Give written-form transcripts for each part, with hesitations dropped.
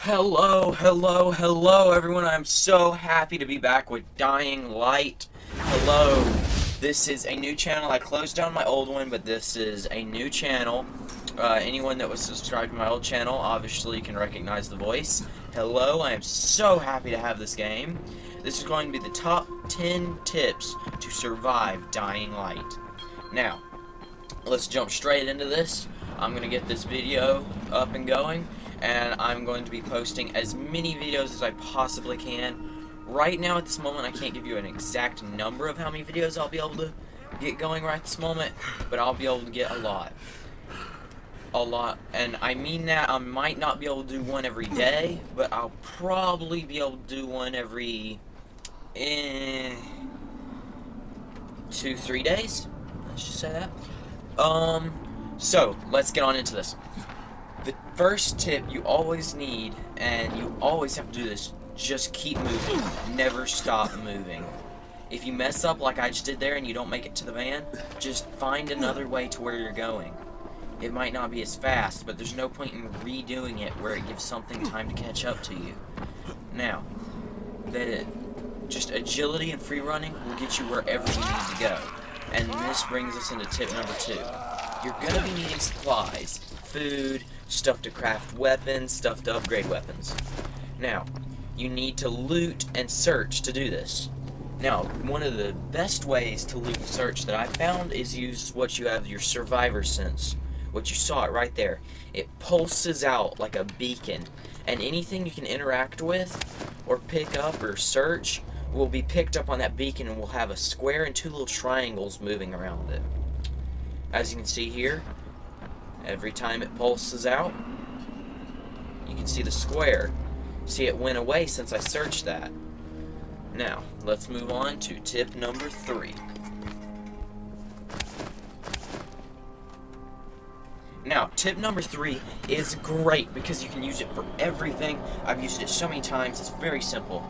Hello everyone. I'm so happy to be back with Dying Light. Hello. This is a new channel. I closed down my old one, but this is a new channel. Anyone that was subscribed to my old channel obviously can recognize the voice. Hello, I am so happy to have this game. This is going to be the top 10 tips to survive Dying Light. Now, let's jump straight into this. I'm going to get this video up and going, and I'm going to be posting as many videos as I possibly can. Right now, at this moment, I can't give you an exact number of how many videos I'll be able to get going right this moment, but I'll be able to get a lot. And I mean that I might not be able to do one every day, but I'll probably be able to do one every 2-3 days. Let's just say that. So let's get on into this. The first tip you always need, and you always have to do this, just keep moving. Never stop moving. If you mess up like I just did there and you don't make it to the van, just find another way to where you're going. It might not be as fast, but there's no point in redoing it where it gives something time to catch up to you. Now, just agility and free running will get you wherever you need to go. And this brings us into tip number 2. You're going to be needing supplies, food, stuff to craft weapons, stuff to upgrade weapons. Now, you need to loot and search to do this. Now, one of the best ways to loot and search that I found is use what you have, your survivor sense. What you saw it right there. It pulses out like a beacon, and anything you can interact with or pick up or search will be picked up on that beacon, and will have a square and 2 little triangles moving around it. As you can see here, every time it pulses out, you can see the square. See, it went away since I searched that. Now, let's move on to tip number 3. Now, tip number 3 is great because you can use it for everything. I've used it so many times. It's very simple.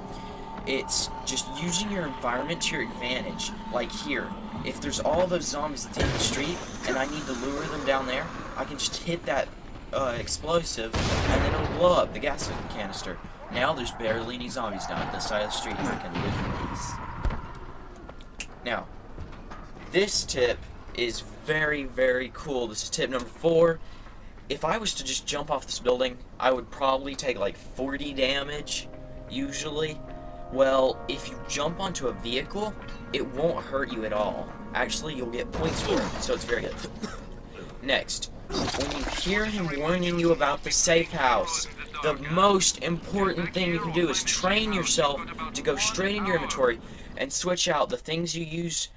It's just using your environment to your advantage. Like here, if there's all those zombies at the end of the street and I need to lure them down there, I can just hit that explosive and then it'll blow up the gas canister. Now there's barely any zombies down at this side of the street. I can live in peace. Now, this tip is very, very cool. This is tip number 4. If I was to just jump off this building, I would probably take like 40 damage, usually. Well, if you jump onto a vehicle, it won't hurt you at all. Actually, you'll get points for it, so it's very good. Next, when you hear him warning you about the safe house, the most important thing you can do is train yourself to go straight in your inventory and switch out the things you use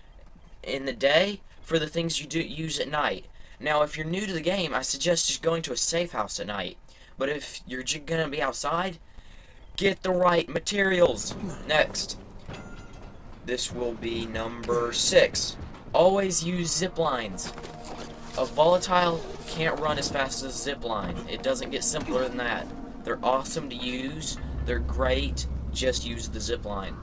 in the day for the things you use at night. Now, if you're new to the game, I suggest just going to a safe house at night. But if you're just gonna be outside, get the right materials. Next, this will be number 6. Always use zip lines. A volatile can't run as fast as a zip line. It doesn't get simpler than that. They're awesome to use. They're great. Just use the zip line.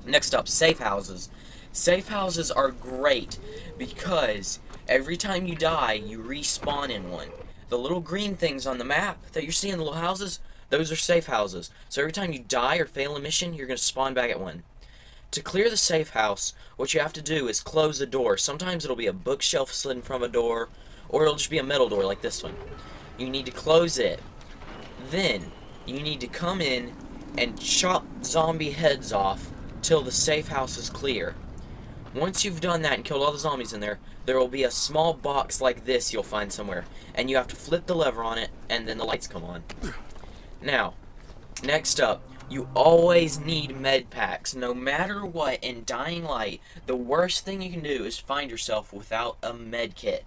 Next up, safe houses. Safe houses are great because every time you die, you respawn in one. The little green things on the map that you're seeing, the little houses, those are safe houses. So every time you die or fail a mission, you're going to spawn back at one. To clear the safe house, what you have to do is close a door. Sometimes it'll be a bookshelf slid from a door, or it'll just be a metal door like this one. You need to close it. Then, you need to come in and chop zombie heads off till the safe house is clear. Once you've done that and killed all the zombies in there, there will be a small box like this you'll find somewhere. And you have to flip the lever on it, and then the lights come on. Now, next up, you always need med packs. No matter what, in Dying Light, the worst thing you can do is find yourself without a med kit.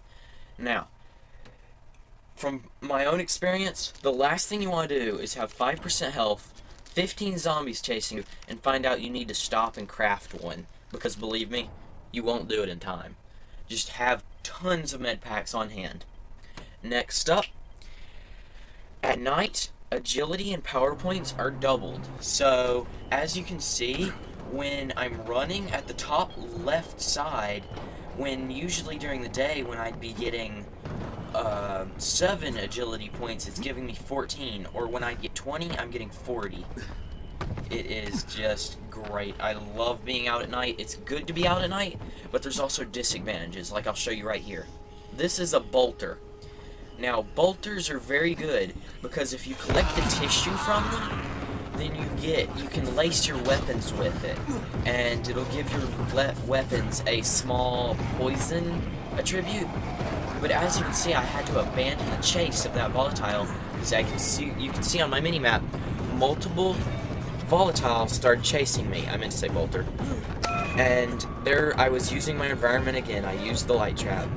Now, from my own experience, the last thing you want to do is have 5% health, 15 zombies chasing you, and find out you need to stop and craft one. Because believe me, you won't do it in time. Just have tons of med packs on hand. Next up, at night, agility and power points are doubled. So, as you can see, when I'm running at the top left side, when usually during the day when I'd be getting 7 agility points, it's giving me 14, or when I get 20, I'm getting 40. It is just great. I love being out at night. It's good to be out at night, but there's also disadvantages, like I'll show you right here. This is a bolter. Now, bolters are very good because if you collect the tissue from them, then you can lace your weapons with it, and it'll give your weapons a small poison attribute. But as you can see, I had to abandon the chase of that volatile because you can see on my mini-map, multiple volatiles started chasing me. I meant to say bolter. And there I was using my environment again. I used the light trap.